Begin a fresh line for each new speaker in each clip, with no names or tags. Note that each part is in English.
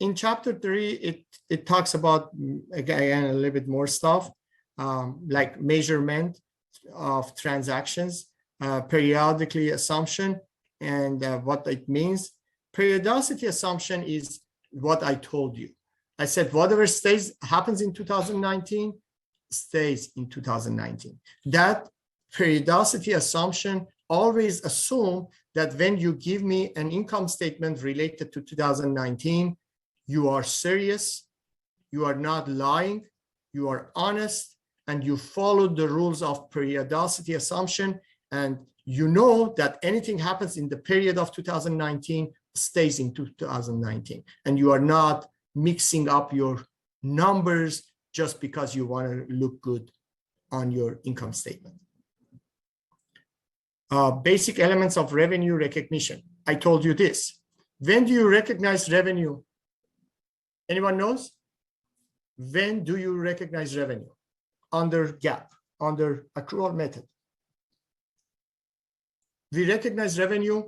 in chapter 3, it talks about, again, a little bit more stuff, like measurement of transactions, periodically assumption, and what it means. Periodicity assumption is what I told you. I said whatever happens in 2019 stays in 2019. That periodicity assumption always assume that when you give me an income statement related to 2019, you are serious, you are not lying, you are honest, and you follow the rules of periodicity assumption, and you know that anything happens in the period of 2019 stays in 2019, and you are not mixing up your numbers just because you want to look good on your income statement. Basic elements of revenue recognition. I told you this. When do you recognize revenue? Anyone knows? When do you recognize revenue? Under GAAP, under accrual method. We recognize revenue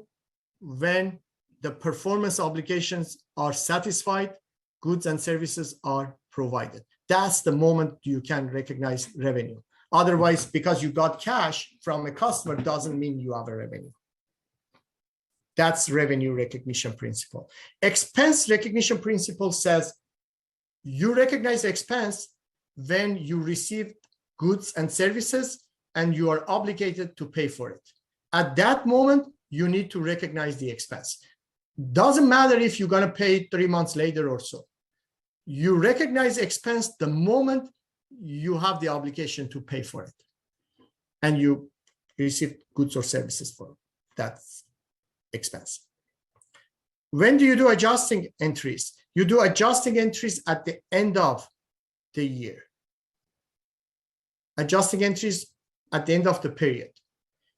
when the performance obligations are satisfied, goods and services are provided. That's the moment you can recognize revenue. Otherwise, because you got cash from a customer doesn't mean you have a revenue. That's revenue recognition principle. Expense recognition principle says you recognize expense when you receive goods and services and you are obligated to pay for it. At that moment, you need to recognize the expense. Doesn't matter if you're going to pay 3 months later or so. You recognize expense the moment you have the obligation to pay for it and you receive goods or services for that expense. When do you do adjusting entries? You do adjusting entries at the end of the year. Adjusting entries at the end of the period.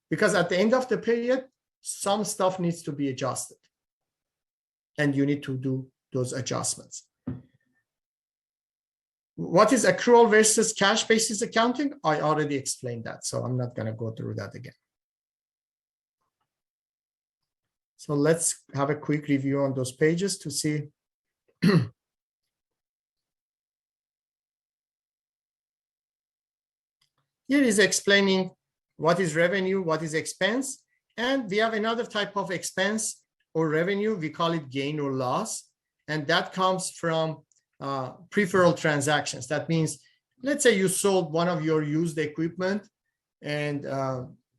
Because at the end of the period, some stuff needs to be adjusted. And you need to do those adjustments. What is accrual versus cash basis accounting? I already explained that, so I'm not going to go through that again. So let's have a quick review on those pages to see. Here is explaining what is revenue, what is expense, and we have another type of expense or revenue. We call it gain or loss, and that comes from peripheral transactions. That means, let's say you sold one of your used equipment and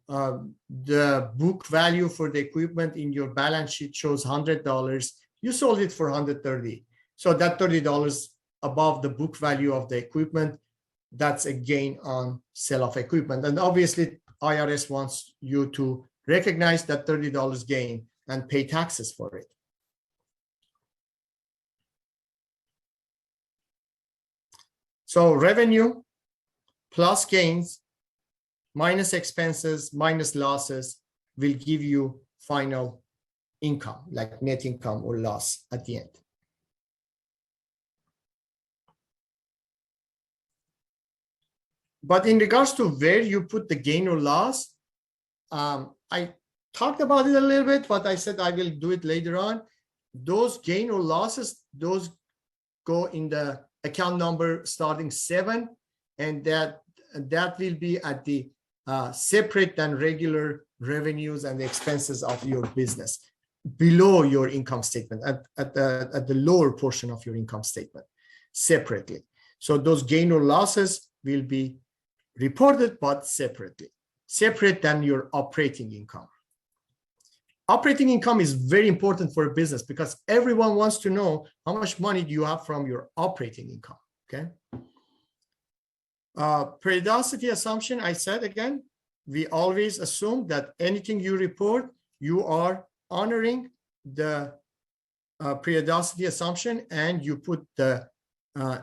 the book value for the equipment in your balance sheet shows $100. You sold it for $130. So that $30 above the book value of the equipment, that's a gain on sale of equipment. And obviously, IRS wants you to recognize that $30 gain and pay taxes for it. So revenue plus gains minus expenses minus losses will give you final income, like net income or loss at the end. But in regards to where you put the gain or loss, I talked about it a little bit, but I said I will do it later on. Those gain or losses, those go in the account number starting 7, and that will be at the separate than regular revenues and the expenses of your business, below your income statement, at the lower portion of your income statement, separately. So those gain or losses will be reported, but separately, separate than your operating income. Operating income is very important for a business because everyone wants to know how much money do you have from your operating income, okay? Periodicity assumption, I said again, we always assume that anything you report, you are honoring the periodicity assumption and you put the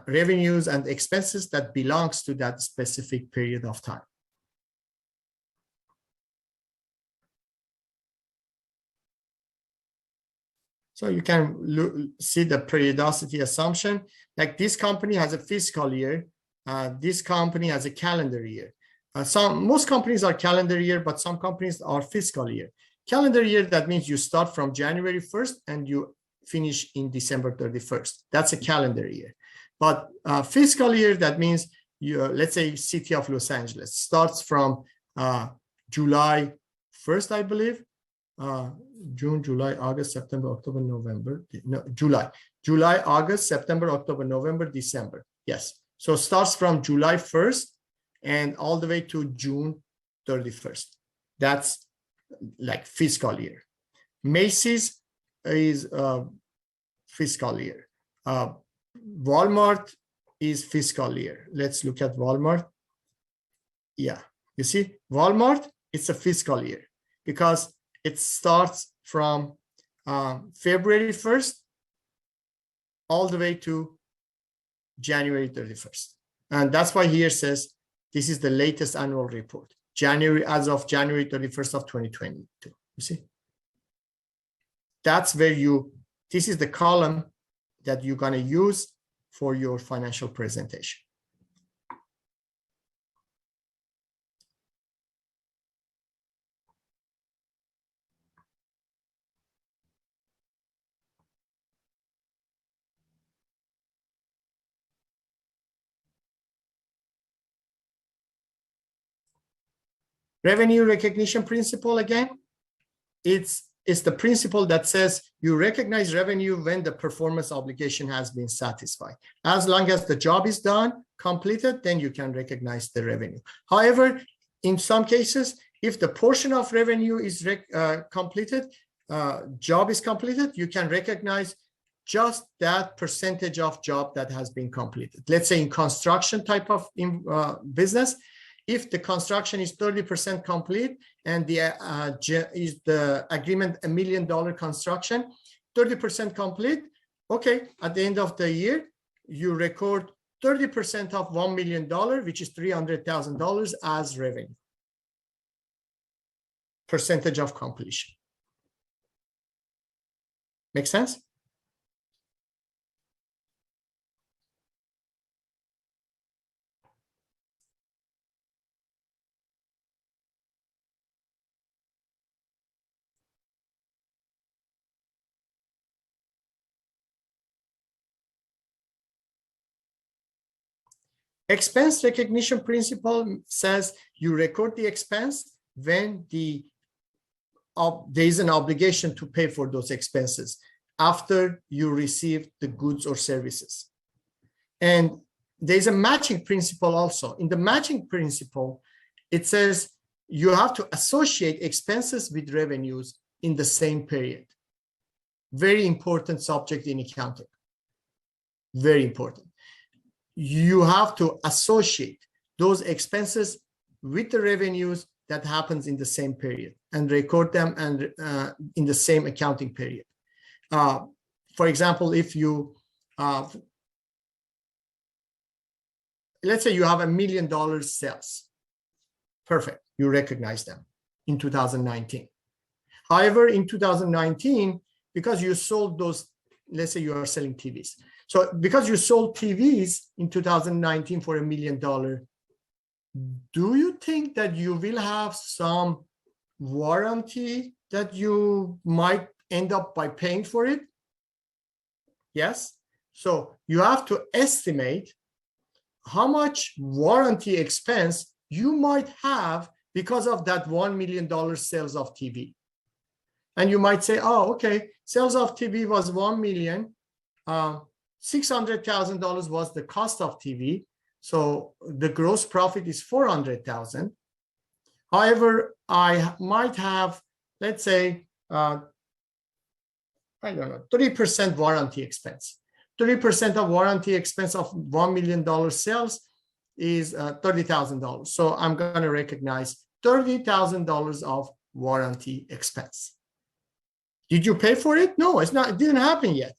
revenues and expenses that belongs to that specific period of time. So you can see the periodicity assumption. Like this company has a fiscal year. This company has a calendar year. Most companies are calendar year, but some companies are fiscal year. Calendar year, that means you start from January 1st and you finish in December 31st. That's a calendar year. But fiscal year, that means let's say city of Los Angeles starts from July 1st, I believe. June, July, August, September, October, November. No, July, August, September, October, November, December. Yes. So starts from July 1st and all the way to June 31st. That's like fiscal year. Macy's is fiscal year. Walmart is fiscal year. Let's look at Walmart. Yeah, you see, Walmart, it's a fiscal year because it starts from February 1st all the way to January 31st. And that's why here says this is the latest annual report, as of January 31st of 2022. You see? That's where this is the column that you're going to use for your financial presentation. Revenue recognition principle, again, it's the principle that says you recognize revenue when the performance obligation has been satisfied. As long as the job is done, completed, then you can recognize the revenue. However, in some cases, if the portion of revenue is completed, job is completed, you can recognize just that percentage of job that has been completed. Let's say in construction type of business, if the construction is 30% complete and is the agreement $1 million construction, 30% complete, okay, at the end of the year, you record 30% of $1 million, which is $300,000 as revenue. Percentage of completion. Make sense? Expense recognition principle says you record the expense when there is an obligation to pay for those expenses after you receive the goods or services. And there's a matching principle also. In the matching principle, it says you have to associate expenses with revenues in the same period. Very important subject in accounting. Very important. You have to associate those expenses with the revenues that happens in the same period and record them and in the same accounting period. For example, if you, let's say you have $1 million sales, perfect, you recognize them in 2019. However, in 2019, because you sold those, let's say you are selling TVs. So because you sold TVs in 2019 for $1 million, do you think that you will have some warranty that you might end up by paying for it? Yes. So you have to estimate how much warranty expense you might have because of that $1 million sales of TV. And you might say, oh, okay, sales of TV was $1 million. $600,000 was the cost of TV. So the gross profit is $400,000. However, I might have, let's say, I don't know, 30% warranty expense. 30% of warranty expense of $1 million sales is $30,000. So I'm going to recognize $30,000 of warranty expense. Did you pay for it? No, it's not. It didn't happen yet.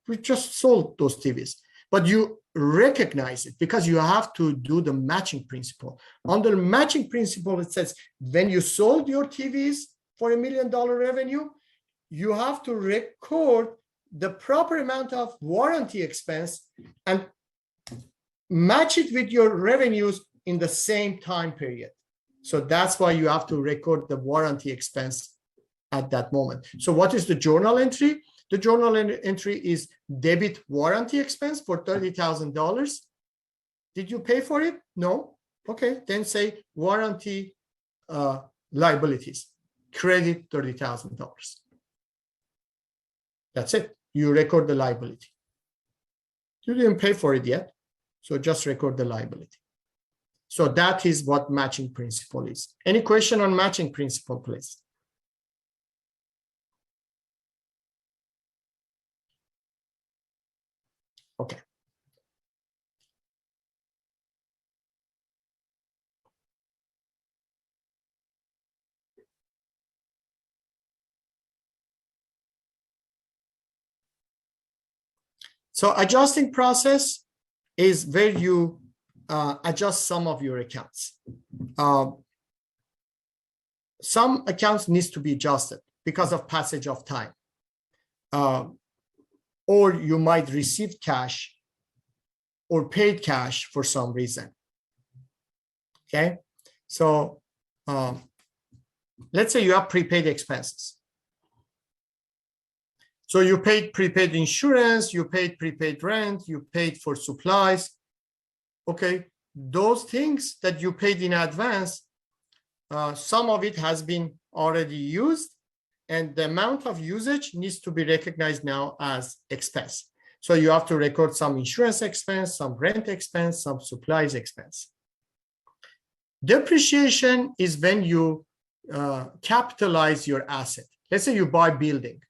We just sold those TVs, but you recognize it because you have to do the matching principle. Under the matching principle, it says when you sold your TVs for $1 million revenue, you have to record the proper amount of warranty expense and match it with your revenues in the same time period. So that's why you have to record the warranty expense at that moment. So what is the journal entry? The journal entry is debit warranty expense for $30,000. Did you pay for it? No. Okay, then say warranty liabilities, credit $30,000. That's it. You record the liability. You didn't pay for it yet, so just record the liability. So that is what matching principle is. Any question on matching principle, please? Okay. So adjusting process is where you adjust some of your accounts. Some accounts needs to be adjusted because of passage of time. Or you might receive cash or paid cash for some reason. Okay, so let's say you have prepaid expenses. So you paid prepaid insurance, you paid prepaid rent, you paid for supplies. Okay, those things that you paid in advance, some of it has been already used, and the amount of usage needs to be recognized now as expense. So you have to record some insurance expense, some rent expense, some supplies expense. Depreciation is when you capitalize your asset. Let's say you buy building,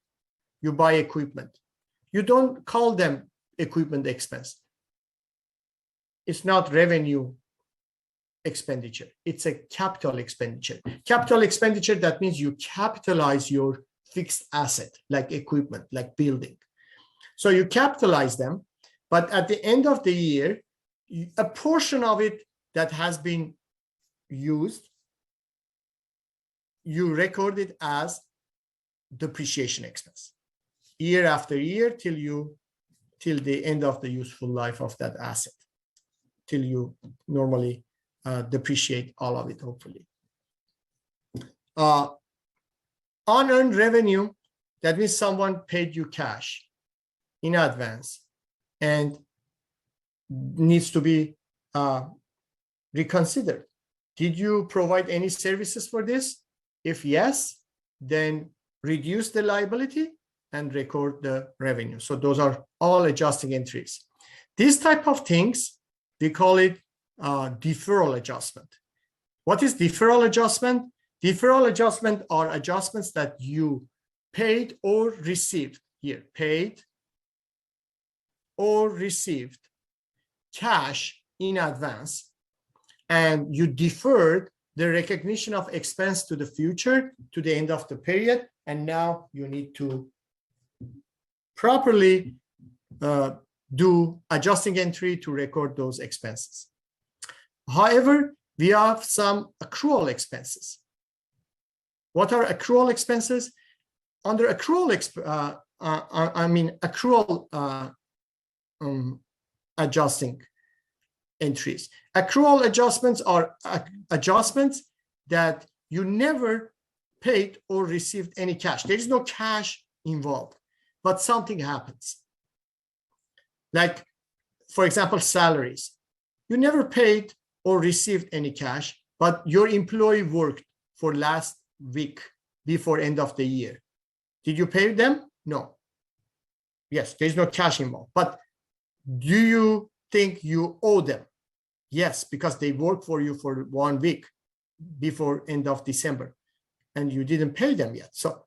you buy equipment. You don't call them equipment expense. It's not revenue expenditure. It's a capital expenditure. Capital expenditure, that means you capitalize your fixed asset, like equipment, like building. So you capitalize them, but at the end of the year, a portion of it that has been used, you record it as depreciation expense, year after year till the end of the useful life of that asset, till you normally depreciate all of it, hopefully. Unearned revenue, that means someone paid you cash in advance and needs to be reconsidered. Did you provide any services for this? If yes, then reduce the liability and record the revenue. So those are all adjusting entries. These type of things, we call it deferral adjustment. What is deferral adjustment? Deferral adjustment are adjustments that you paid or received. Here, paid or received cash in advance, and you deferred the recognition of expense to the future, to the end of the period, and now you need to properly do adjusting entry to record those expenses. However, we have some accrual expenses. What are accrual expenses? Under accrual, accrual adjusting entries. Accrual adjustments are adjustments that you never paid or received any cash. There is no cash involved, but something happens. Like, for example, salaries. You never paid or received any cash, but your employee worked for last week before end of the year. Did you pay them? No. Yes, there's no cash involved. But do you think you owe them? Yes, because they worked for you for 1 week before end of December, and you didn't pay them yet. So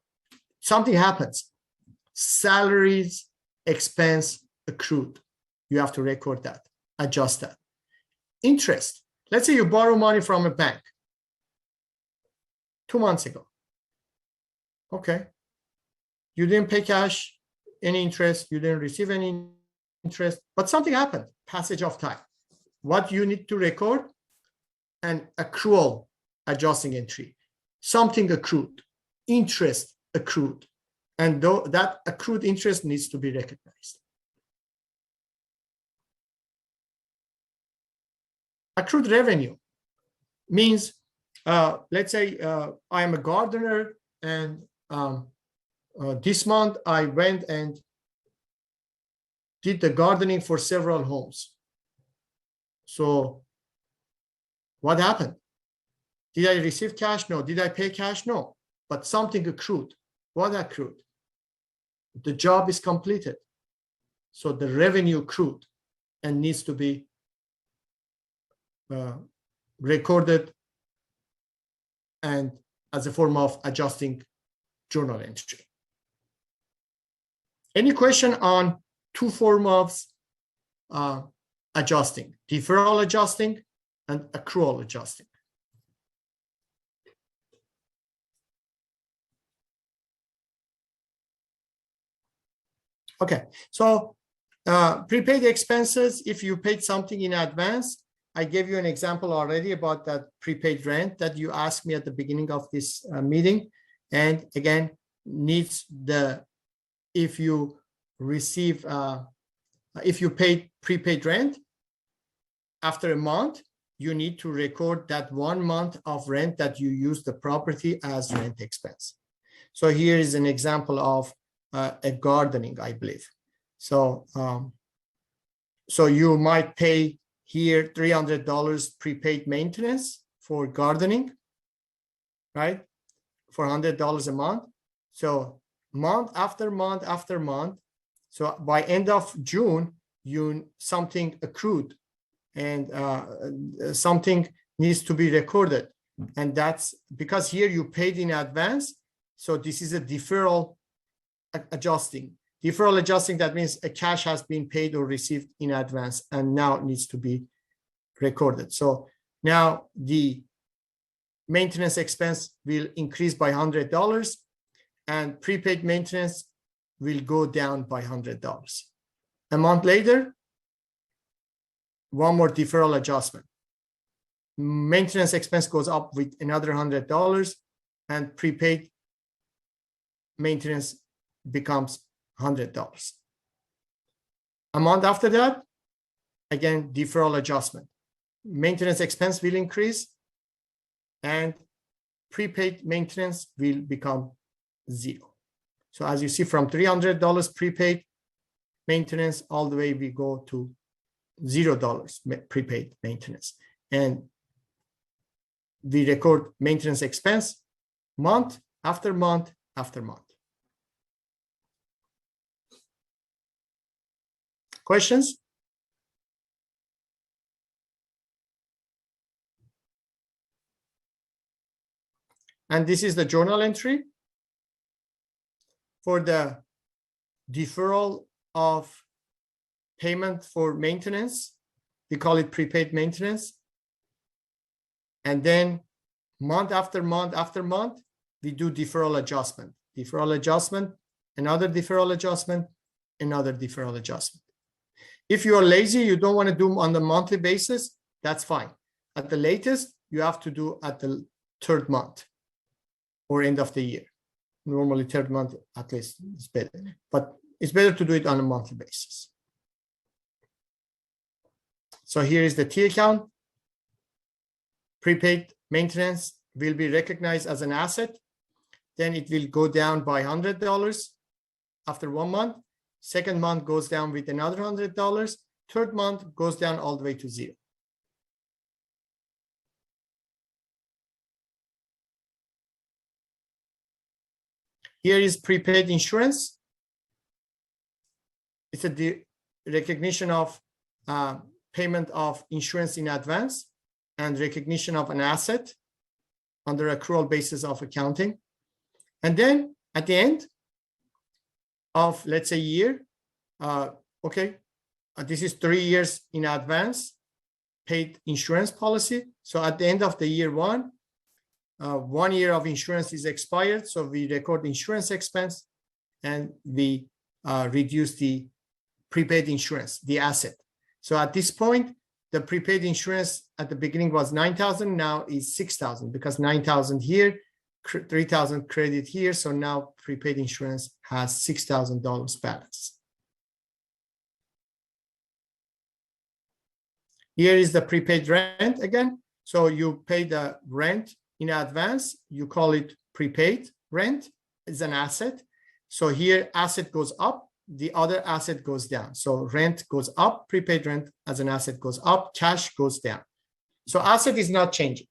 something happens. Salaries, expense, accrued. You have to record that, adjust that. Interest. Let's say you borrow money from a bank 2 months ago. Okay. You didn't pay cash, any interest, you didn't receive any interest, but something happened, passage of time. What you need to record? An accrual adjusting entry. Something accrued, interest accrued, and that accrued interest needs to be recognized. Accrued revenue means, let's say I am a gardener and this month I went and did the gardening for several homes. So what happened? Did I receive cash? No. Did I pay cash? No. But something accrued. What accrued? The job is completed. So the revenue accrued and needs to be recorded and as a form of adjusting journal entry. Any question on two forms of adjusting, deferral adjusting and accrual adjusting? Okay, so prepaid expenses, if you paid something in advance, I gave you an example already about that prepaid rent that you asked me at the beginning of this meeting. And again, needs the, if you receive, if you paid prepaid rent, after a month, you need to record that 1 month of rent that you use the property as rent expense. So here is an example of a gardening, I believe. So, so you might pay here $300 prepaid maintenance for gardening, right? For $100 a month. So month after month after month. So by end of June, something accrued and something needs to be recorded. And that's because here you paid in advance. So this is a deferral adjusting. Deferral adjusting, that means a cash has been paid or received in advance and now it needs to be recorded. So now the maintenance expense will increase by $100 and prepaid maintenance will go down by $100. A month later, one more deferral adjustment. Maintenance expense goes up with another $100 and prepaid maintenance becomes $100. A month after that, again, deferral adjustment. Maintenance expense will increase and prepaid maintenance will become zero. So as you see, from $300 prepaid maintenance all the way we go to $0 prepaid maintenance. And we record maintenance expense month after month after month. Questions? And this is the journal entry for the deferral of payment for maintenance. We call it prepaid maintenance. And then month after month after month, we do deferral adjustment. Deferral adjustment, another deferral adjustment, another deferral adjustment. If you are lazy, you don't want to do on the monthly basis, that's fine. At the latest, you have to do at the 3rd month or end of the year. Normally 3rd month at least is better, but it's better to do it on a monthly basis. So here is the T account. Prepaid maintenance will be recognized as an asset. Then it will go down by $100 after 1 month. 2nd month goes down with another $100. 3rd month goes down all the way to 0. Here is prepaid insurance. It's a recognition of payment of insurance in advance and recognition of an asset under accrual basis of accounting. And then at the end of, let's say, year, this is 3 years in advance paid insurance policy. So at the end of the year 1, 1 year of insurance is expired. So we record insurance expense and we reduce the prepaid insurance, the asset. So at this point, the prepaid insurance at the beginning was $9,000, now is $6,000 because $9,000 here, $3,000 credit here. So now prepaid insurance has $6,000 balance. Here is the prepaid rent again. So you pay the rent in advance. You call it prepaid rent. It's an asset. So here asset goes up, the other asset goes down. So rent goes up, prepaid rent as an asset goes up, cash goes down. So asset is not changing.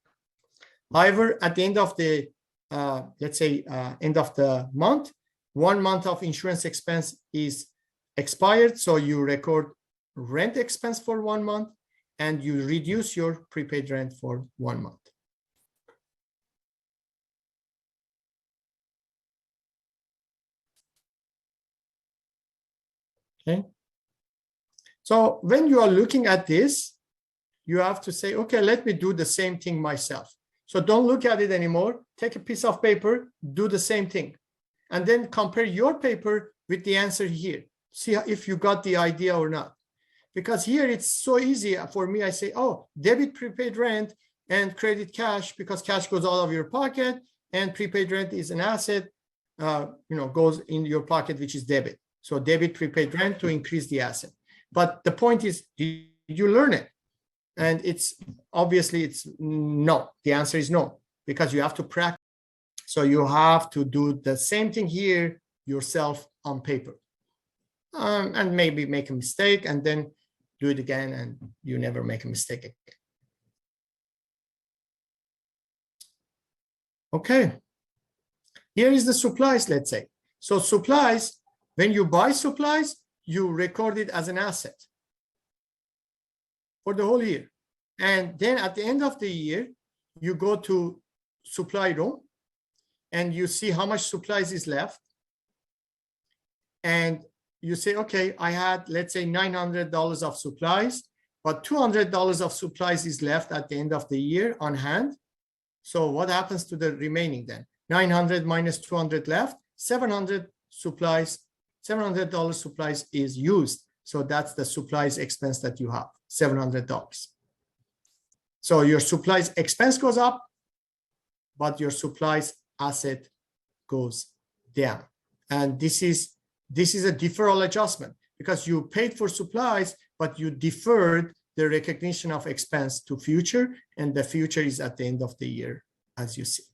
However, at the end of the, let's say, end of the month, 1 month of insurance expense is expired. So you record rent expense for 1 month and you reduce your prepaid rent for 1 month. Okay. So when you are looking at this, you have to say, okay, let me do the same thing myself. So don't look at it anymore. Take a piece of paper, do the same thing, and then compare your paper with the answer here. See if you got the idea or not. Because here it's so easy for me. I say, oh, debit prepaid rent and credit cash, because cash goes out of your pocket and prepaid rent is an asset, goes in your pocket, which is debit. So debit prepaid rent to increase the asset. But the point is, did you learn it? And it's obviously it's no. The answer is no, because you have to practice. So you have to do the same thing here yourself on paper, and maybe make a mistake and then do it again, and you never make a mistake again. Okay. Here is the supplies, let's say. So supplies, when you buy supplies, you record it as an asset for the whole year. And then at the end of the year, you go to supply room and you see how much supplies is left. And you say, okay, I had, let's say, $900 of supplies, but $200 of supplies is left at the end of the year on hand. So what happens to the remaining then? 900 minus 200 left, 700 supplies, $700 supplies is used. So that's the supplies expense that you have, $700. So your supplies expense goes up, but your supplies asset goes down. And this is a deferral adjustment, because you paid for supplies, but you deferred the recognition of expense to future, and the future is at the end of the year, as you see.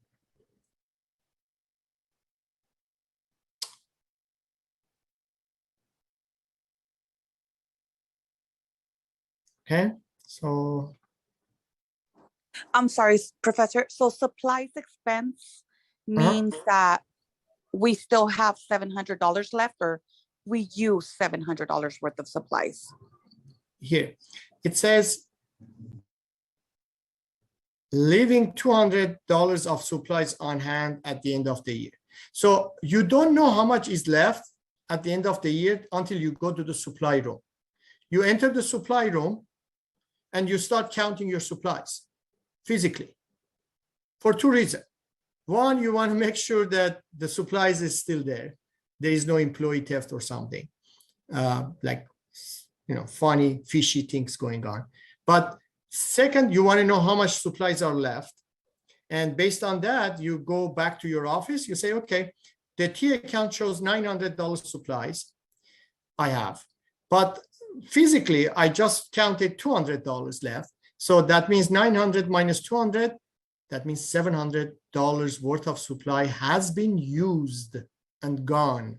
Okay, so.
I'm sorry, Professor. So supplies expense means that we still have $700 left, or we use $700 worth of supplies?
Here, it says leaving $200 of supplies on hand at the end of the year. So you don't know how much is left at the end of the year until you go to the supply room. You enter the supply room and you start counting your supplies physically for two reasons. One, you want to make sure that the supplies is still there. There is no employee theft or something like, funny, fishy things going on. But second, you want to know how much supplies are left. And based on that, you go back to your office. You say, okay, the T account shows $900 supplies I have. But physically, I just counted $200 left. So that means 900 minus 200, that means $700 worth of supply has been used and gone.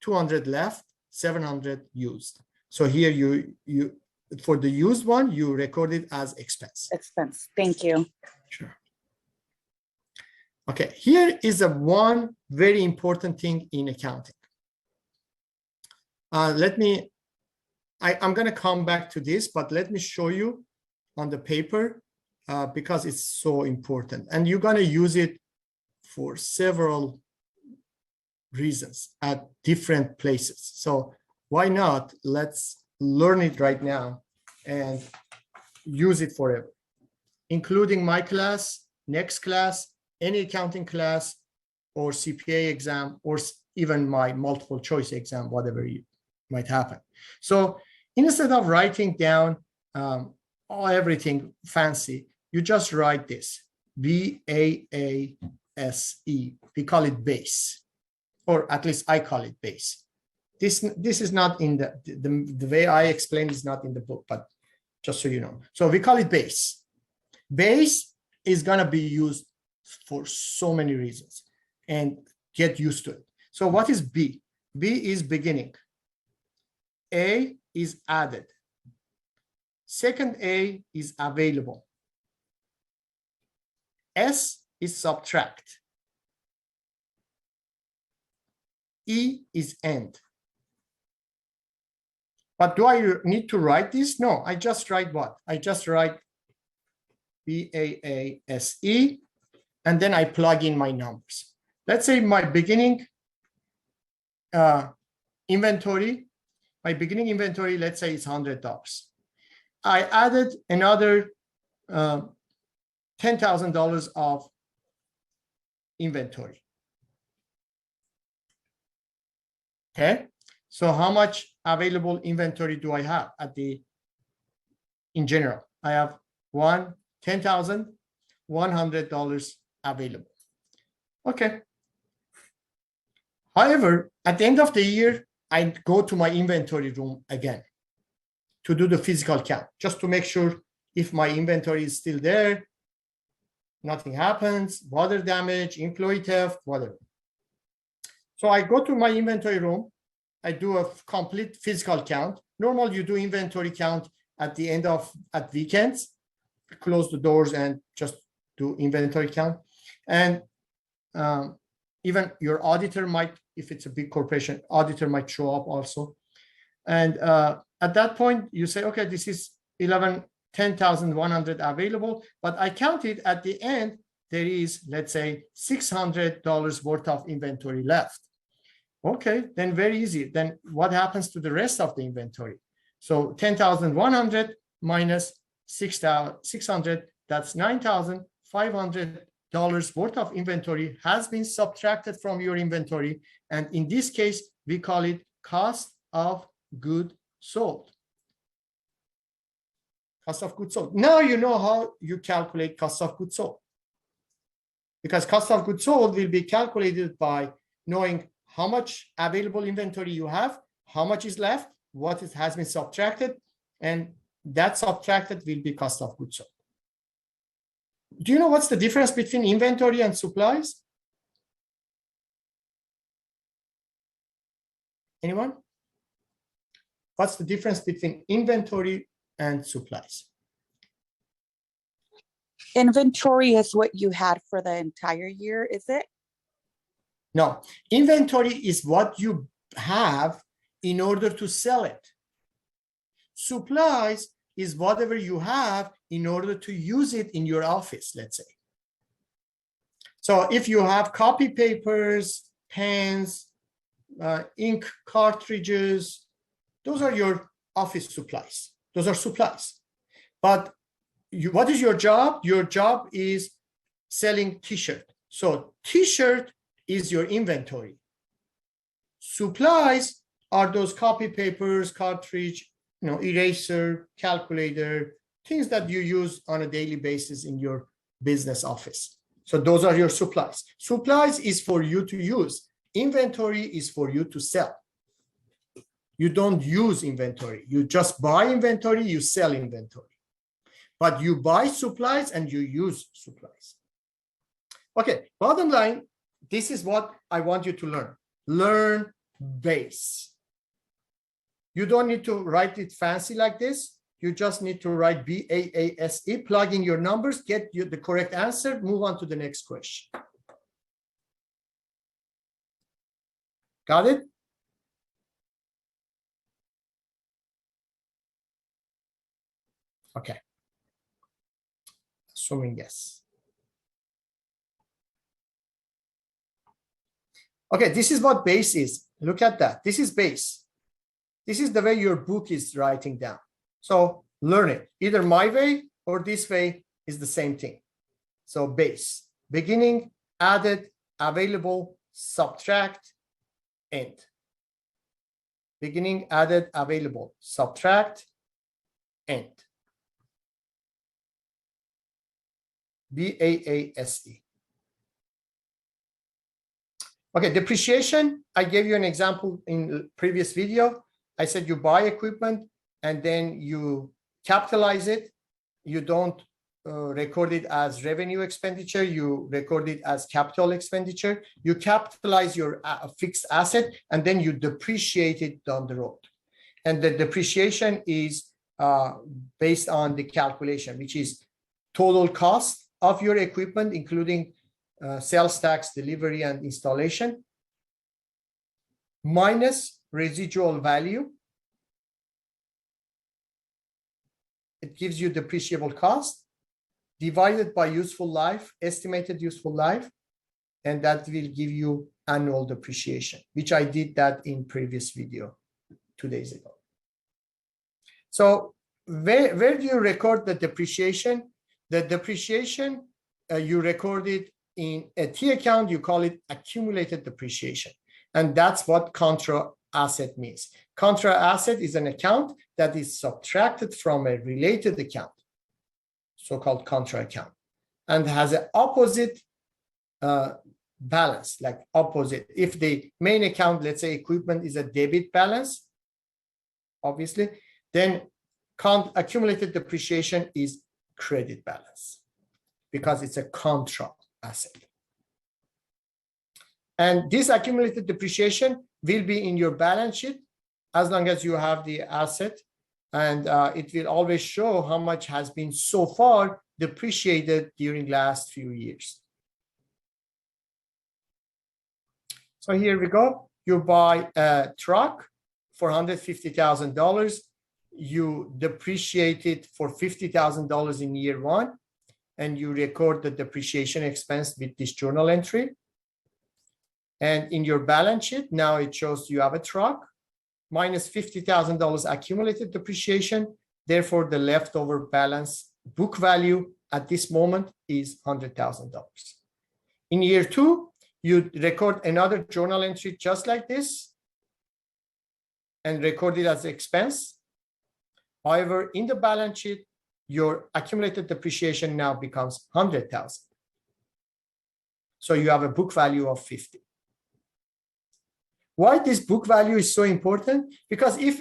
200 left, 700 used. So here you for the used one, you record it as expense.
Expense. Thank you.
Sure. Okay, here is one very important thing in accounting. I'm going to come back to this, but let me show you on the paper because it's so important. And you're going to use it for several reasons at different places. So why not? Let's learn it right now and use it forever, including my class, next class, any accounting class, or CPA exam, or even my multiple choice exam, whatever you might happen. So instead of writing down everything fancy, you just write this, BAASE. We call it BASE, or at least I call it BASE. This is not in the way I explained is not in the book, but just so you know. So we call it BASE. BASE is going to be used for so many reasons, and get used to it. So what is B? B is beginning. A is added. Second A is available. S is subtract. E is end. But do I need to write this? No, I just write what? I just write BAASE, and then I plug in my numbers. Let's say my beginning inventory, let's say it's $100. I added another $10,000 of inventory. Okay, so how much available inventory do I have in general? I have $10,100 available. Okay. However, at the end of the year, I go to my inventory room again to do the physical count, just to make sure if my inventory is still there, nothing happens, water damage, employee theft, whatever. So I go to my inventory room, I do a complete physical count. Normally you do inventory count at the end at weekends, close the doors and just do inventory count. And even your auditor might, if it's a big corporation, auditor might show up also. And at that point you say, okay, this is 10,100 available, but I counted at the end, there is, let's say, $600 worth of inventory left. Okay, then very easy. Then what happens to the rest of the inventory? So 10,100 minus 600, that's $9,500 worth of inventory has been subtracted from your inventory. And in this case, we call it cost of goods sold. Cost of goods sold. Now you know how you calculate cost of goods sold. Because cost of goods sold will be calculated by knowing how much available inventory you have, how much is left, what has been subtracted, and that subtracted will be cost of goods sold. Do you know what's the difference between inventory and supplies? Anyone? What's the difference between inventory and supplies?
Inventory is what you had for the entire year, is it?
No, inventory is what you have in order to sell it. Supplies is whatever you have in order to use it in your office, let's say. So if you have copy papers, pens, ink cartridges, those are your office supplies. Those are supplies. But what is your job? Your job is selling t-shirt. So t-shirt is your inventory. Supplies are those copy papers, cartridge, eraser, calculator, things that you use on a daily basis in your business office. So those are your supplies. Supplies is for you to use. Inventory is for you to sell. You don't use inventory. You just buy inventory, you sell inventory. But you buy supplies and you use supplies. Okay, bottom line, this is what I want you to learn. Learn BAAS. You don't need to write it fancy like this. You just need to write BAASE, plug in your numbers, get you the correct answer, move on to the next question. Got it? Okay. Assuming yes. Okay, this is what BAAS is. Look at that. This is BAAS. This is the way your book is writing down. So learn it. Either my way or this way is the same thing. So BAAS. Beginning, added, available, subtract, end. Beginning, added, available, subtract, end. BAASE. Okay, depreciation. I gave you an example in the previous video. I said you buy equipment and then you capitalize it. You don't record it as revenue expenditure, you record it as capital expenditure, you capitalize your fixed asset, and then you depreciate it down the road. And the depreciation is based on the calculation, which is total cost of your equipment, including sales tax, delivery, and installation, minus residual value. It gives you depreciable cost, divided by useful life, estimated useful life, and that will give you annual depreciation, which I did that in previous video 2 days ago. So where do you record the depreciation? The depreciation, you record it in a T account, you call it accumulated depreciation. And that's what contra asset means. Contra asset is an account that is subtracted from a related account, so-called contra account, and has an opposite balance, like opposite. If the main account, let's say equipment, is a debit balance, obviously, then accumulated depreciation is credit balance because it's a contra asset. And this accumulated depreciation will be in your balance sheet as long as you have the asset, and it will always show how much has been so far depreciated during last few years. So here we go. You buy a truck for $150,000. You depreciate it for $50,000 in year one, and you record the depreciation expense with this journal entry. And in your balance sheet, now it shows you have a truck minus $50,000 accumulated depreciation. Therefore, the leftover balance book value at this moment is $100,000. In year two, you record another journal entry just like this and record it as expense. However, in the balance sheet, your accumulated depreciation now becomes $100,000. So you have a book value of 50. Why this book value is so important? Because if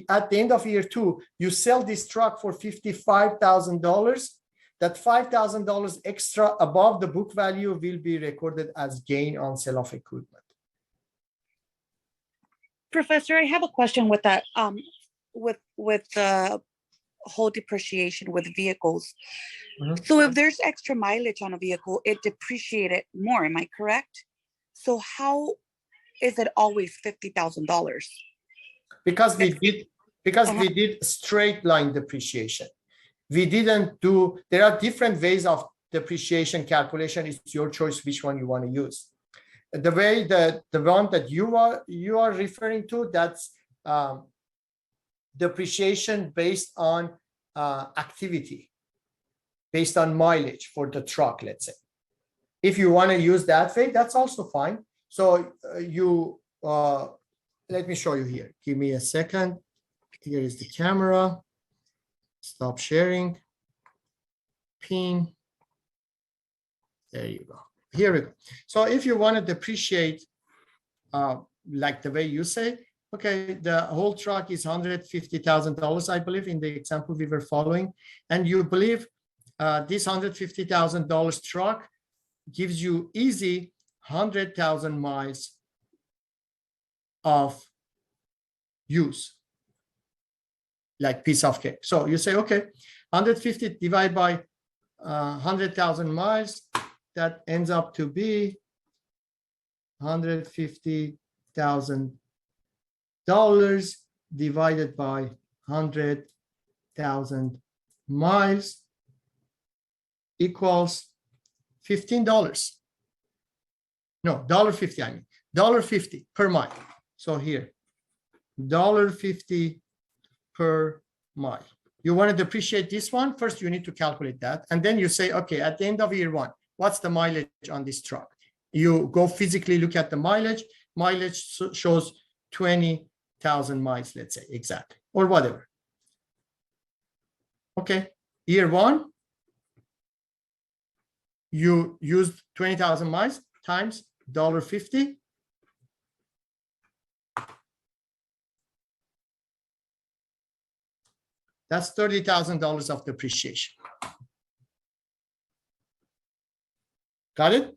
at the end of year two, you sell this truck for $55,000, that $5,000 extra above the book value will be recorded as gain on sale of equipment.
Professor, I have a question with that. With the whole depreciation with vehicles. Mm-hmm. So if there's extra mileage on a vehicle, it depreciated more. Am I correct? So how is it always $50,000? Because we
did straight line depreciation. We didn't do. There are different ways of depreciation calculation. It's your choice which one you want to use. The way that the one that you are referring to, that's depreciation based on activity, based on mileage for the truck, let's say. If you want to use that way, that's also fine. So let me show you here. Give me a second. Here is the camera. Stop sharing. Pin. There you go. Here we go. So if you want to depreciate, like the way you say, okay, the whole truck is $150,000, I believe, in the example we were following. And you believe this $150,000 truck gives you easy 100,000 miles of use, like piece of cake. So you say, okay, 150 divided by 100,000 miles, that ends up to be $150,000 divided by 100,000 miles equals $15. No, $1.50, I mean, $1.50 per mile. So here, $1.50 per mile. You want to depreciate this one? First, you need to calculate that. And then you say, okay, at the end of year one, what's the mileage on this truck? You go physically look at the mileage. Mileage shows 20,000 miles, let's say, exactly, or whatever. Okay, year one, you used 20,000 miles times $1.50. That's $30,000 of depreciation. Got it?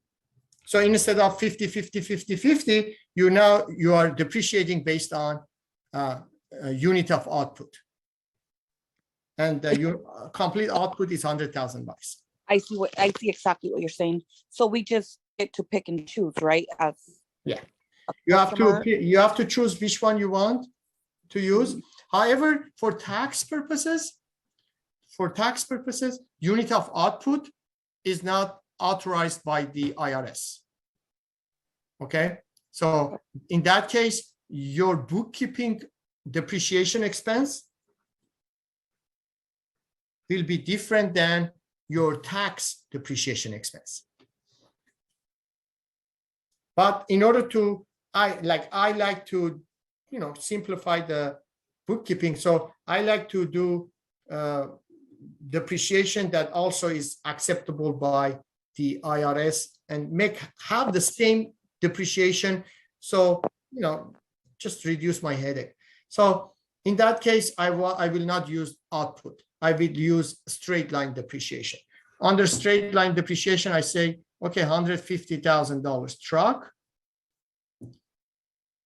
So instead of 50, 50, 50, 50, you are depreciating based on a unit of output. And your complete output is $100,000.
I see exactly what you're saying. So we just get to pick and choose, right? As
yeah,
a
you
customer.
have to choose which one you want to use. However, for tax purposes, unit of output is not authorized by the IRS. Okay, so in that case, your bookkeeping depreciation expense will be different than your tax depreciation expense. But in order to, I like to, simplify the bookkeeping. So I like to do depreciation that also is acceptable by the IRS and have the same depreciation. So, just reduce my headache. So in that case, I will not use output. I will use straight line depreciation. Under straight line depreciation, I say, okay, $150,000 truck.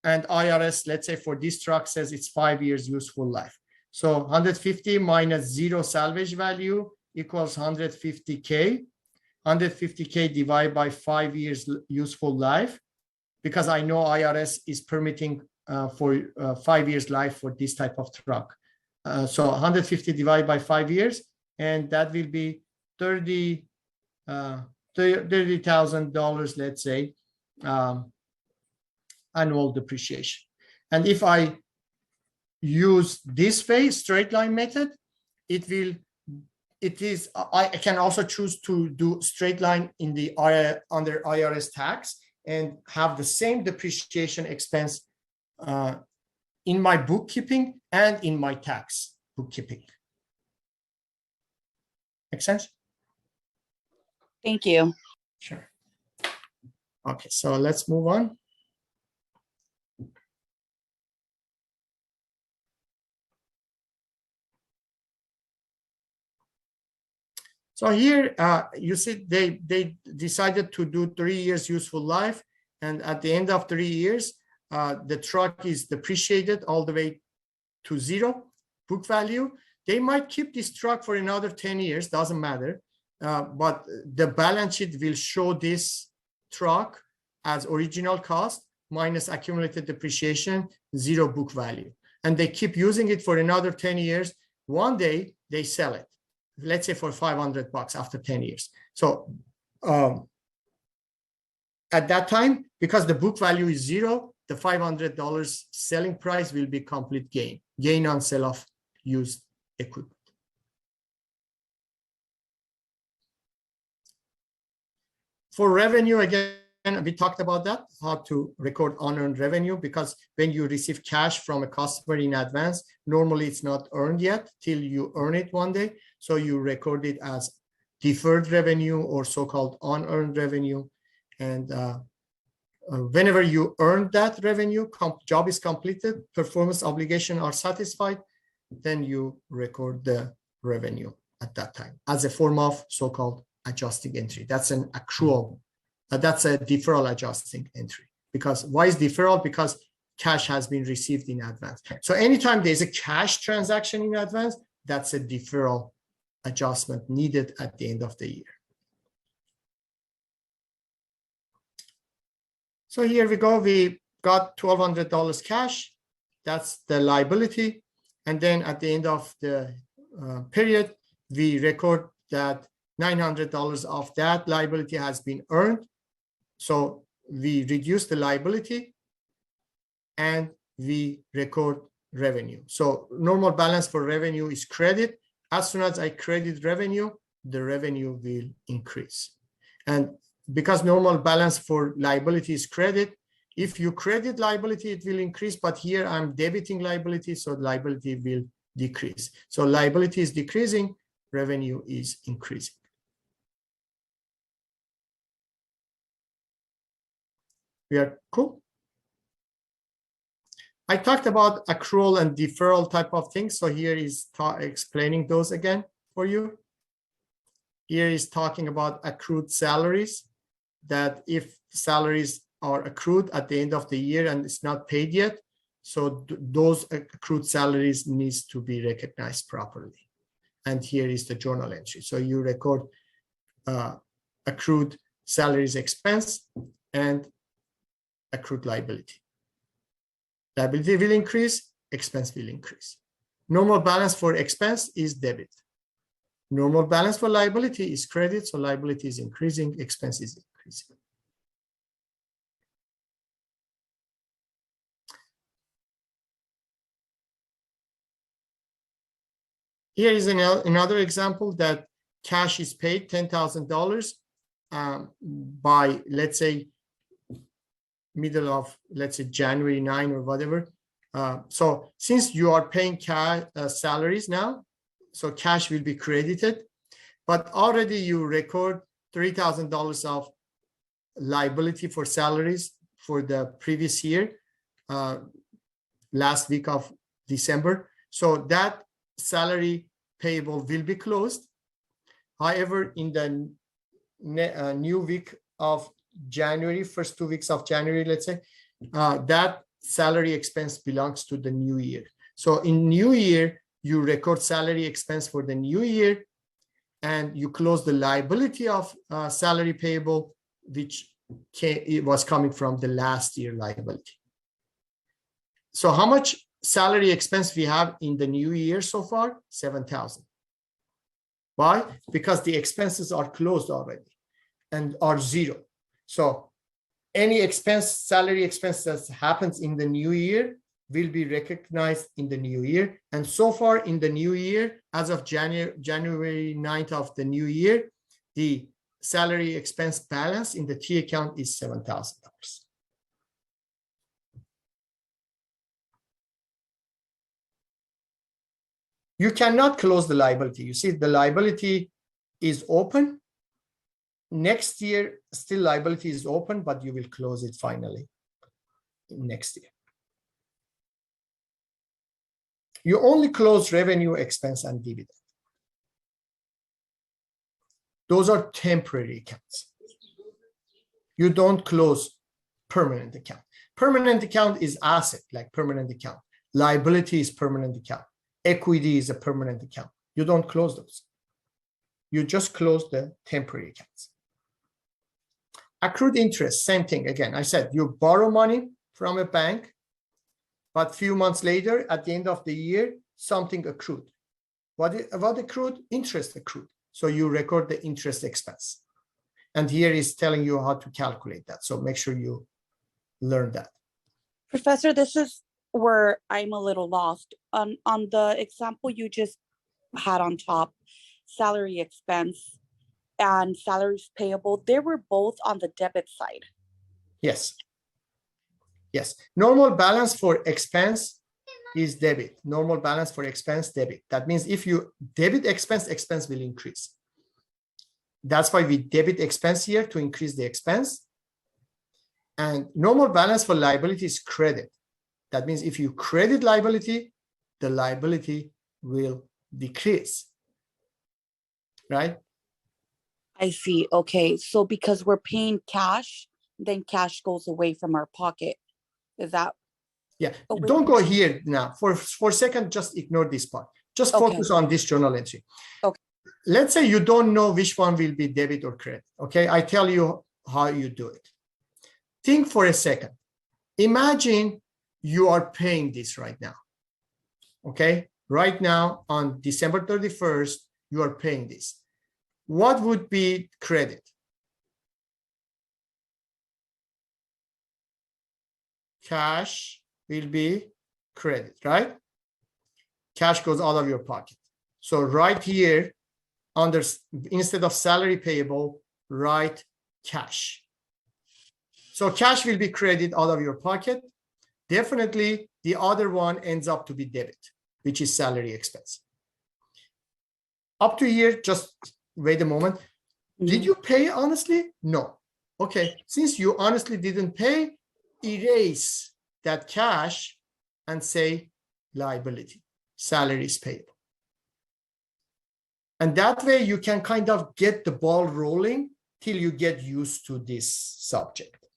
And IRS, let's say for this truck says it's 5 years useful life. So 150 minus 0 salvage value equals 150K. 150K divided by 5 years useful life, because I know IRS is permitting for 5 years life for this type of truck. So 150 divided by 5 years, and that will be $30,000, let's say, annual depreciation. And if I use this straight line method, I can also choose to do straight line in the under IRS tax and have the same depreciation expense in my bookkeeping and in my tax bookkeeping. Make sense?
Thank you.
Sure. Okay, so let's move on. So here you see they decided to do 3 years useful life, and at the end of 3 years, the truck is depreciated all the way to 0 book value. They might keep this truck for another 10 years, doesn't matter, but the balance sheet will show this truck as original cost minus accumulated depreciation, 0 book value. And they keep using it for another 10 years. One day they sell it, let's say for $500 after 10 years. So at that time, because the book value is 0, the $500 selling price will be complete gain on sale of used equipment. For revenue, again, we talked about that, how to record unearned revenue, because when you receive cash from a customer in advance, normally it's not earned yet till you earn it one day. So you record it as deferred revenue or so-called unearned revenue. And whenever you earn that revenue, job is completed, performance obligations are satisfied, then you record the revenue at that time as a form of so-called adjusting entry. That's an accrual. That's a deferral adjusting entry. Because why is deferral? Because cash has been received in advance. So anytime there's a cash transaction in advance, that's a deferral adjustment needed at the end of the year. So here we go. We got $1,200 cash. That's the liability. And then at the end of the period, we record that $900 of that liability has been earned. So we reduce the liability and we record revenue. So normal balance for revenue is credit. As soon as I credit revenue, the revenue will increase. And because normal balance for liability is credit, if you credit liability, it will increase. But here I'm debiting liability, so liability will decrease. So liability is decreasing, revenue is increasing. We are cool. I talked about accrual and deferral type of things. So here is explaining those again for you. Here is talking about accrued salaries. that if salaries are accrued at the end of the year and it's not paid yet, so those accrued salaries needs to be recognized properly. And here is the journal entry. So you record accrued salaries expense and accrued liability. Liability will increase, expense will increase. Normal balance for expense is debit. Normal balance for liability is credit, so liability is increasing, expense is increasing. Here is another example that cash is paid $10,000 by, let's say, middle of, let's say, January 9 or whatever. So since you are paying cash salaries now, so cash will be credited, but already you record $3,000 of liability for salaries for the previous year, last week of December. So that salary payable will be closed. However, in the new week of January, first 2 weeks of January, let's say, that salary expense belongs to the new year. So in new year, you record salary expense for the new year, and you close the liability of salary payable, which it was coming from the last year liability. So how much salary expense we have in the new year so far? 7,000. Why? Because the expenses are closed already and are zero. So any expense, salary expense that happens in the new year will be recognized in the new year. And so far in the new year, as of January 9th of the new year, the salary expense balance in the T account is $7,000. You cannot close the liability. You see, the liability is open. Next year, still liability is open, but you will close it finally next year. You only close revenue, expense, and dividend. Those are temporary accounts. You don't close permanent account. Permanent account is asset, like permanent account. Liability is permanent account. Equity is a permanent account. You don't close those. You just close the temporary accounts. Accrued interest, same thing. Again, I said you borrow money from a bank, but few months later, at the end of the year, something accrued. What accrued? Interest accrued. So you record the interest expense. And here is telling you how to calculate that. So make sure you learn that.
Professor, this is where I'm a little lost. On the example you just had on top, salary expense and salaries payable, they were both on the debit side.
Yes. Yes. Normal balance for expense is debit. Normal balance for expense, debit. That means if you debit expense, expense will increase. That's why we debit expense here to increase the expense. And normal balance for liability is credit. That means if you credit liability, the liability will decrease. Right?
I see. Okay. So because we're paying cash, then cash goes away from our pocket. Is that?
Yeah. Don't go here now. For a second, just ignore this part. Just focus on this journal entry.
Okay.
Let's say you don't know which one will be debit or credit. Okay. I tell you how you do it. Think for a second. Imagine you are paying this right now. Okay. Right now on December 31st, you are paying this. What would be credit? Cash will be credit, right? Cash goes out of your pocket. So right here, instead of salary payable, write cash. So cash will be credit out of your pocket. Definitely the other one ends up to be debit, which is salary expense. Up to here, just wait a moment. Did you pay honestly? No. Okay, since you honestly didn't pay, erase that cash and say liability, salaries payable. And that way you can kind of get the ball rolling till you get used to this subject.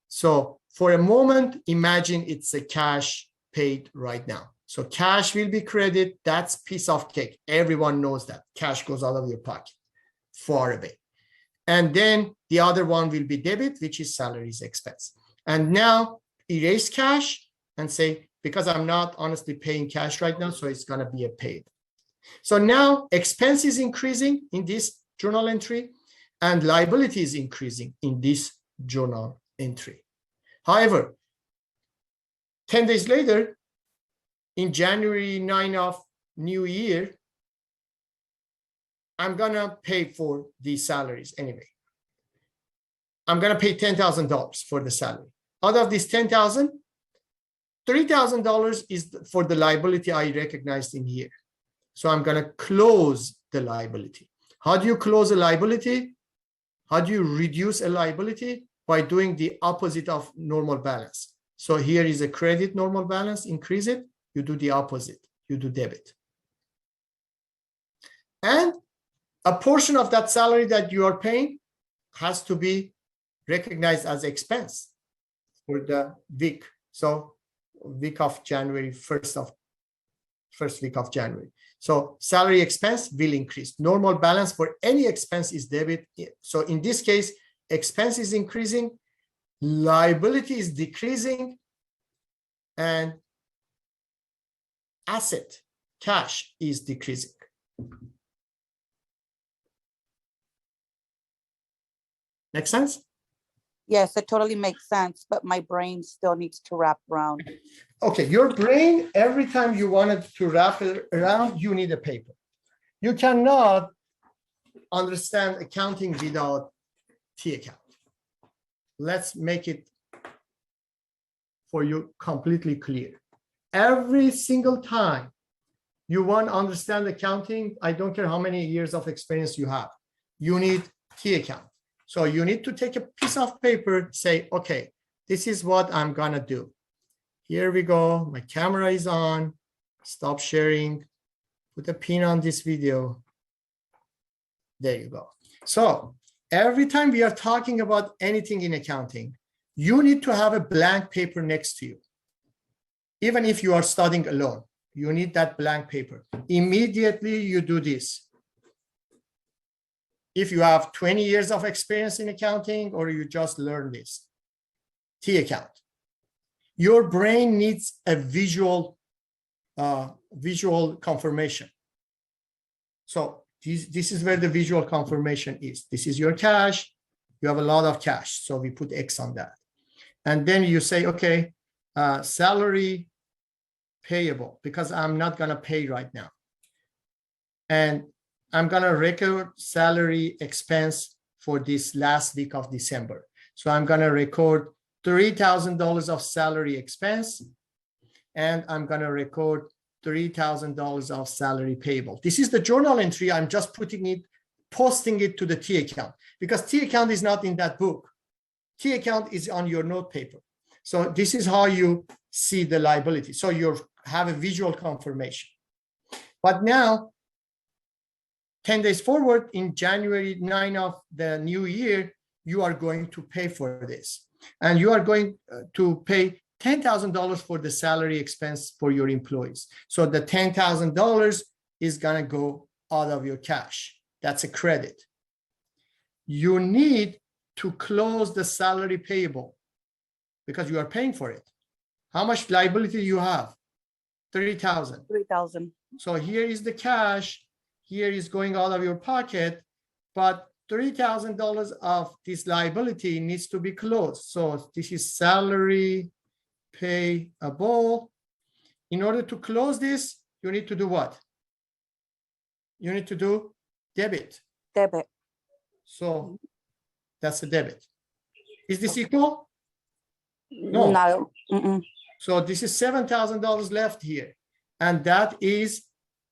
So for a moment, imagine it's a cash paid right now. So cash will be credit. That's piece of cake. Everyone knows that. Cash goes out of your pocket, far away. And then the other one will be debit, which is salaries expense. And now erase cash and say, because I'm not honestly paying cash right now, so it's going to be a paid. So now expense is increasing in this journal entry and liability is increasing in this journal entry. However, 10 days later, in January 9 of new year, I'm going to pay for these salaries anyway. I'm going to pay $10,000 for the salary. Out of this $10,000, $3,000 is for the liability I recognized in here. So I'm going to close the liability. How do you close a liability? How do you reduce a liability? By doing the opposite of normal balance. So here is a credit normal balance, increase it. You do the opposite, you do debit. And a portion of that salary that you are paying has to be recognized as expense for the week. So week of January, first week of January. So salary expense will increase. Normal balance for any expense is debit. So in this case, expense is increasing, liability is decreasing, and asset, cash, is decreasing. Make sense?
Yes, it totally makes sense, but my brain still needs to wrap around.
Okay, your brain, every time you wanted to wrap it around, you need a paper. You cannot understand accounting without T account. Let's make it for you completely clear. Every single time you want to understand accounting, I don't care how many years of experience you have, you need T account. So you need to take a piece of paper, say, okay, this is what I'm gonna do. Here we go, my camera is on, stop sharing, put a pin on this video. There you go. So every time we are talking about anything in accounting, you need to have a blank paper next to you. Even if you are studying alone, you need that blank paper. Immediately you do this. If you have 20 years of experience in accounting or you just learn this, T account. Your brain needs a visual confirmation. So this is where the visual confirmation is. This is your cash. You have a lot of cash. So we put X on that. And then you say, okay, salary payable, because I'm not going to pay right now. And I'm going to record salary expense for this last week of December. So I'm going to record $3,000 of salary expense, and I'm going to record $3,000 of salary payable. This is the journal entry. I'm just putting it, posting it to the T account, because T account is not in that book. T account is on your note paper. So this is how you see the liability. So you have a visual confirmation. But now, 10 days forward, in January 9 of the new year, you are going to pay for this. And you are going to pay $10,000 for the salary expense for your employees. So the $10,000 is going to go out of your cash. That's a credit. You need to close the salary payable because you are paying for it. How much liability you have? $3,000.
$3,000.
So here is the cash. Here is going out of your pocket, but $3,000 of this liability needs to be closed. So this is salary payable. In order to close this, you need to do what? You need to do debit.
Debit.
So that's a debit. Is this equal?
No. Mm-mm.
So this is $7,000 left here. And that is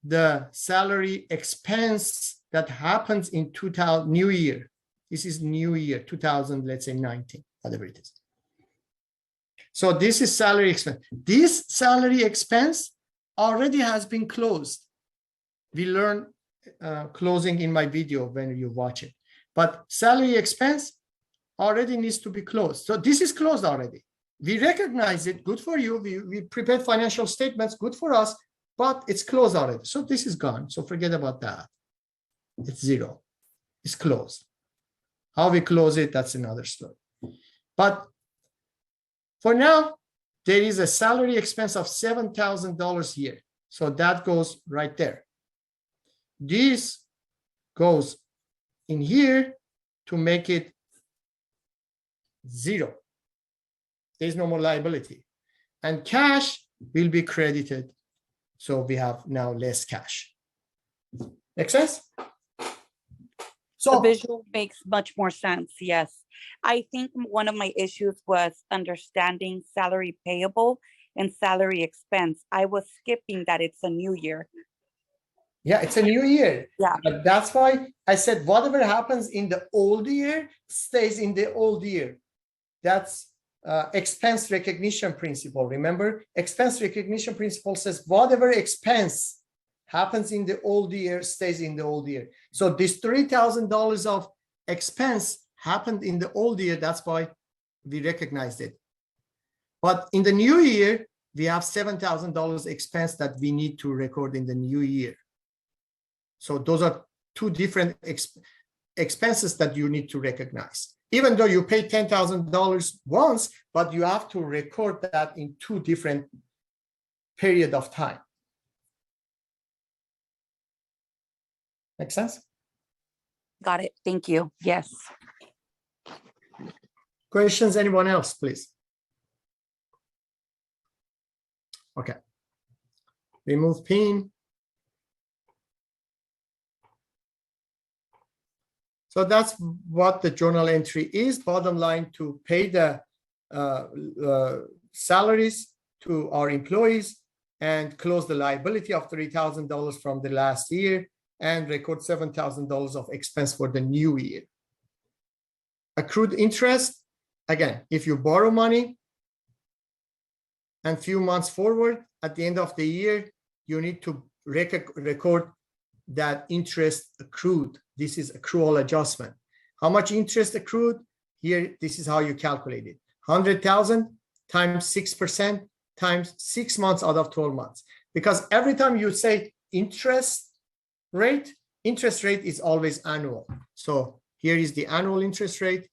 the salary expense that happens in 2000 new year. This is new year, 2000, let's say 19, whatever it is. So this is salary expense. This salary expense already has been closed. We learn closing in my video when you watch it. But salary expense already needs to be closed. So this is closed already. We recognize it, good for you. We prepared financial statements, good for us, but it's closed already. So this is gone. So forget about that. It's zero. It's closed. How we close it, that's another story. But for now, there is a salary expense of $7,000 here. So that goes right there. This goes in here to make it zero. There's no more liability. And cash will be credited. So we have now less cash. Make sense?
The visual makes much more sense. Yes. I think one of my issues was understanding salary payable and salary expense. I was skipping that it's a new year.
Yeah, it's a new year.
Yeah.
But that's why I said whatever happens in the old year stays in the old year. That's expense recognition principle. Remember, expense recognition principle says whatever expense happens in the old year stays in the old year. So this $3,000 of expense happened in the old year. That's why we recognized it. But in the new year, we have $7,000 expense that we need to record in the new year. So those are two different expenses that you need to recognize. Even though you pay $10,000 once, but you have to record that in two different periods of time. Make sense?
Got it. Thank you. Yes.
Questions, anyone else, please? Okay. Remove pin. So that's what the journal entry is. Bottom line, to pay the salaries to our employees and close the liability of $3,000 from the last year and record $7,000 of expense for the new year. Accrued interest, again, if you borrow money and few months forward, at the end of the year, you need to record that interest accrued. This is accrual adjustment. How much interest accrued? Here, this is how you calculate it. 100,000 times 6% times 6 months out of 12 months. Because every time you say interest rate is always annual. So here is the annual interest rate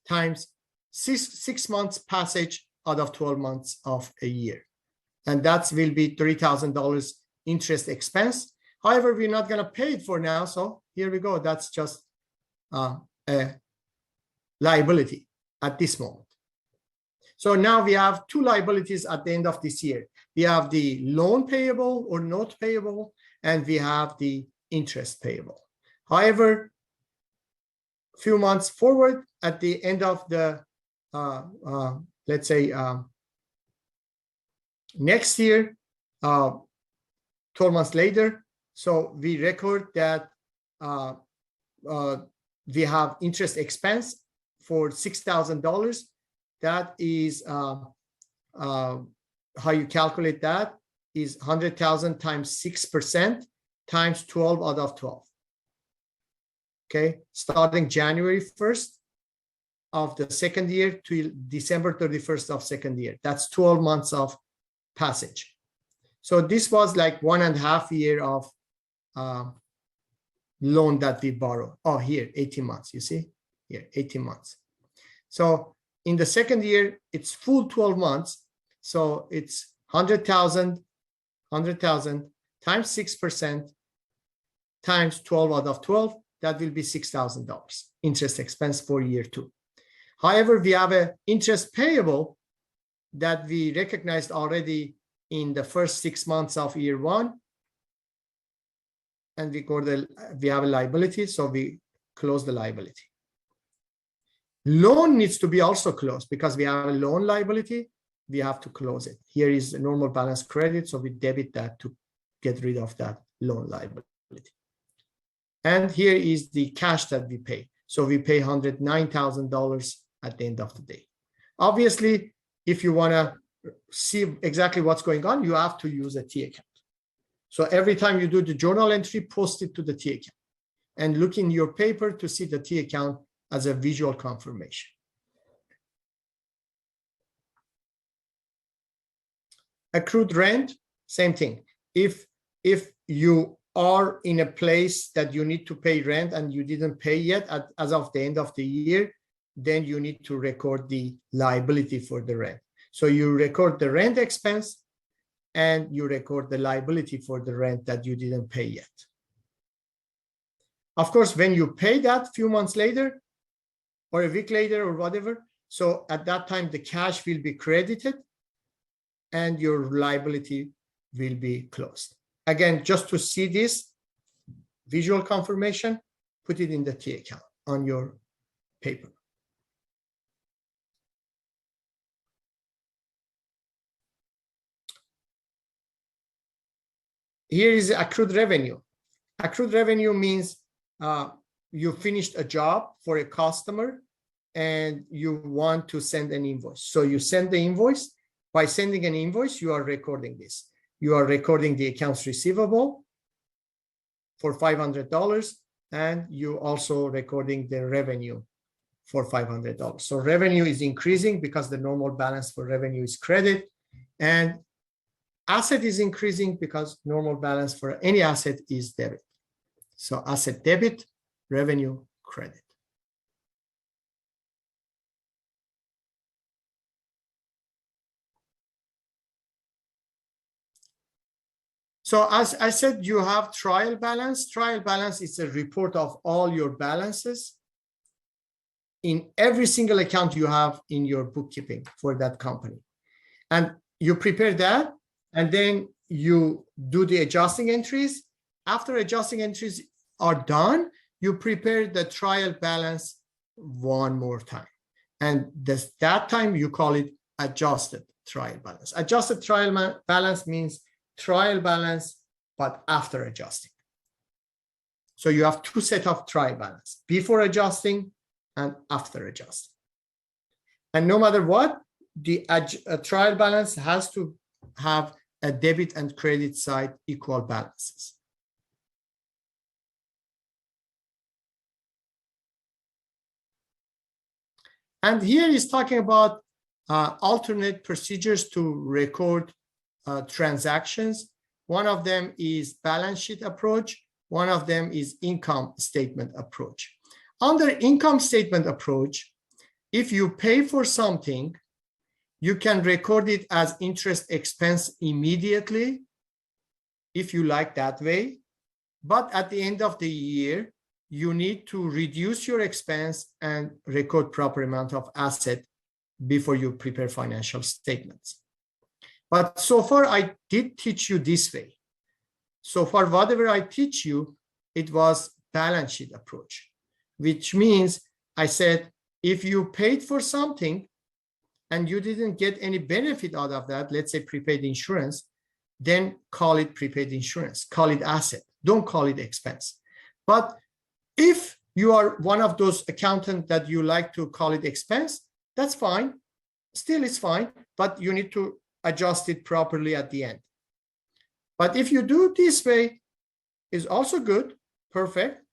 times six months passage out of 12 months of a year. And that will be $3,000 interest expense. However, we're not going to pay it for now. So here we go. That's just a liability at this moment. So now we have two liabilities at the end of this year. We have the loan payable or note payable, and we have the interest payable. However, a few months forward, at the end of the, let's say, next year, 12 months later, so we record that we have interest expense for $6,000. That is how you calculate that is 100,000 times 6% times 12 out of 12. Okay, starting January 1st of the second year to December 31st of second year. That's 12 months of passage. So this was like 1.5 years of loan that we borrow. Oh, here, 18 months, you see? Here, 18 months. So in the second year, it's full 12 months. So it's 100,000 times 6% times 12 out of 12. That will be $6,000 interest expense for year 2. However, we have an interest payable that we recognized already in the first 6 months of year 1. And we have a liability, so we close the liability. Loan needs to be also closed because we have a loan liability. We have to close it. Here is a normal balance credit, so we debit that to get rid of that loan liability. And here is the cash that we pay. So we pay $109,000 at the end of the day. Obviously, if you want to see exactly what's going on, you have to use a T account. So every time you do the journal entry, post it to the T account. and look in your paper to see the T account as a visual confirmation. Accrued rent, same thing. If you are in a place that you need to pay rent and you didn't pay yet as of the end of the year, then you need to record the liability for the rent. So you record the rent expense and you record the liability for the rent that you didn't pay yet. Of course, when you pay that few months later or a week later or whatever, so at that time the cash will be credited and your liability will be closed. Again, just to see this visual confirmation, put it in the T account on your paper. Here is accrued revenue. Accrued revenue means you finished a job for a customer and you want to send an invoice. So you send the invoice. By sending an invoice, you are recording this. You are recording the accounts receivable for $500, and you also recording the revenue for $500. So revenue is increasing because the normal balance for revenue is credit, and asset is increasing because normal balance for any asset is debit. So asset debit, revenue credit. So as I said, you have trial balance. Trial balance is a report of all your balances in every single account you have in your bookkeeping for that company. And you prepare that, and then you do the adjusting entries. After adjusting entries are done, you prepare the trial balance one more time. And that time you call it adjusted trial balance. Adjusted trial balance means trial balance, but after adjusting. So you have two sets of trial balance, before adjusting and after adjusting. And no matter what, the trial balance has to have a debit and credit side equal balances. And here is talking about alternate procedures to record transactions. One of them is balance sheet approach. One of them is income statement approach. Under income statement approach, if you pay for something, you can record it as interest expense immediately, if you like that way. But at the end of the year, you need to reduce your expense and record proper amount of asset before you prepare financial statements. But so far, I did teach you this way. So far, whatever I teach you, it was balance sheet approach, which means I said, if you paid for something and you didn't get any benefit out of that, let's say prepaid insurance, then call it prepaid insurance, call it asset, don't call it expense. But if you are one of those accountants that you like to call it expense, that's fine, still it's fine, but you need to adjust it properly at the end. But if you do it this way, is also good, perfect,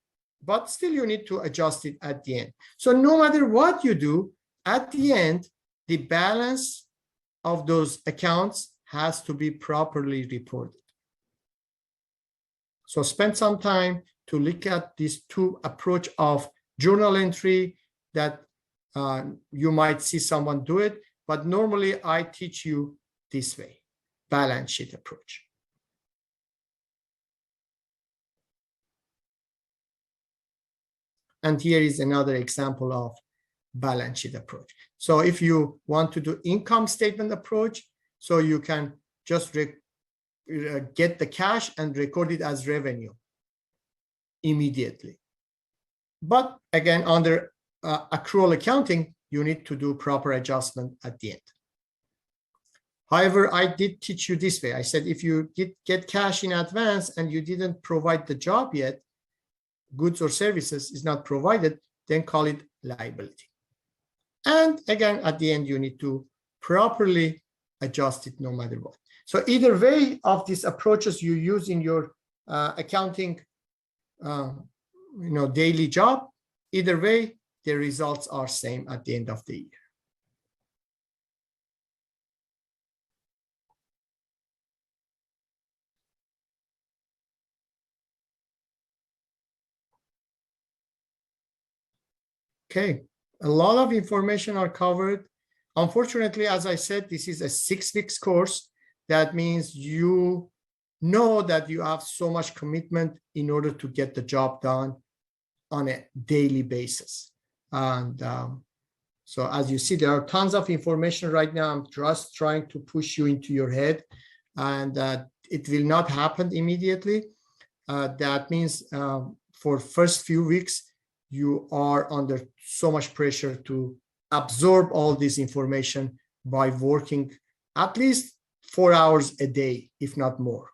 but still you need to adjust it at the end. So no matter what you do, at the end, the balance of those accounts has to be properly reported. So spend some time to look at these two approach of journal entry that you might see someone do it, but normally I teach you this way, balance sheet approach. And here is another example of balance sheet approach. So if you want to do income statement approach, so you can just get the cash and record it as revenue immediately. But again, under accrual accounting, you need to do proper adjustment at the end. However, I did teach you this way. I said, if you get cash in advance and you didn't provide the job yet, goods or services is not provided, then call it liability. And again, at the end, you need to properly adjust it no matter what. So either way of these approaches you use in your accounting daily job. Either way, the results are same at the end of the year. Okay, a lot of information are covered. Unfortunately, as I said, this is a 6 weeks course. That means you know that you have so much commitment in order to get the job done on a daily basis. And so as you see, there are tons of information right now. I'm just trying to push you into your head, and it will not happen immediately. That means for first few weeks, you are under so much pressure to absorb all this information by working at least 4 hours a day, if not more.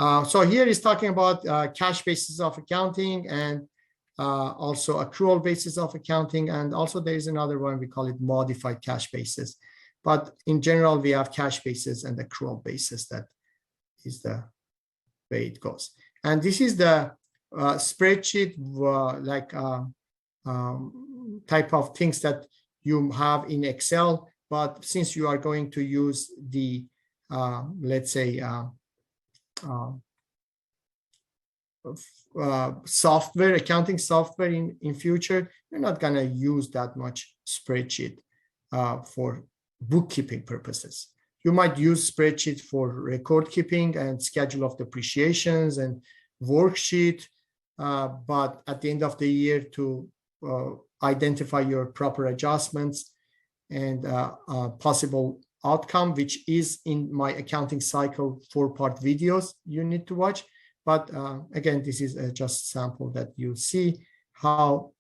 So here is talking about cash basis of accounting and also accrual basis of accounting. And also there is another one, we call it modified cash basis. But in general, we have cash basis and accrual basis. That is the way it goes. And this is the spreadsheet type of things that you have in Excel. But since you are going to use the, let's say, software, accounting software in future, you're not going to use that much spreadsheet for bookkeeping purposes. You might use spreadsheet for record keeping and schedule of depreciations and worksheet, but at the end of the year to identify your proper adjustments and possible outcome, which is in my accounting cycle 4-part videos you need to watch. But again, this is just a sample that you see how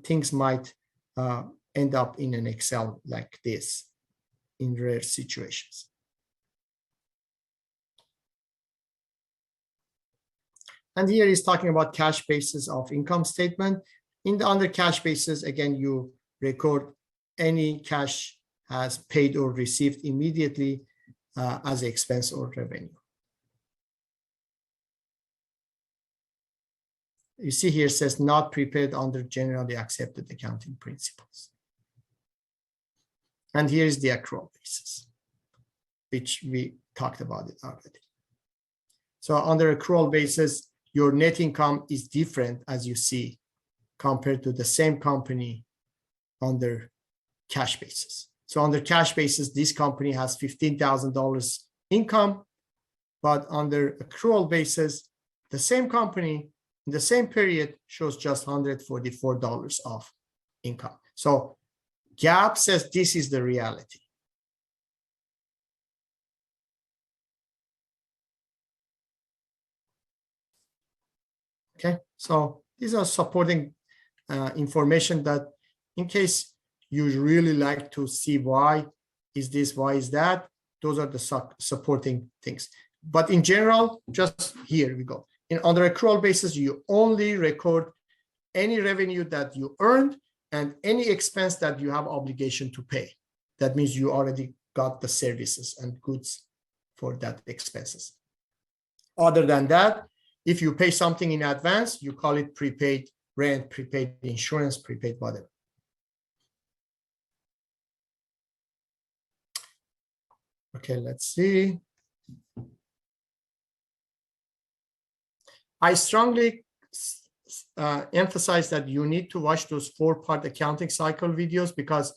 things might end up in an Excel like this in rare situations. And here is talking about cash basis of income statement. Under cash basis, again, you record any cash as paid or received immediately as expense or revenue. You see here it says not prepared under generally accepted accounting principles. And here is the accrual basis, which we talked about it already. So under accrual basis, your net income is different, as you see, compared to the same company under cash basis. So under cash basis, this company has $15,000 income, but under accrual basis, the same company in the same period shows just $144 of income. So GAAP says this is the reality. Okay, so these are supporting information that in case you really like to see why is this, why is that, those are the supporting things. But in general, just here we go. Under accrual basis, you only record any revenue that you earned and any expense that you have obligation to pay. That means you already got the services and goods for that expenses. Other than that, if you pay something in advance, you call it prepaid rent, prepaid insurance, prepaid whatever. Okay, let's see. I strongly emphasize that you need to watch those 4-part accounting cycle videos because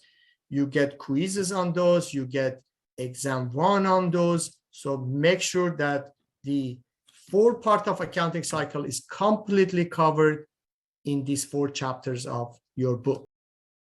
you get quizzes on those, you get exam 1 on those. So make sure that the 4-part of accounting cycle is completely covered in these 4 chapters of your book.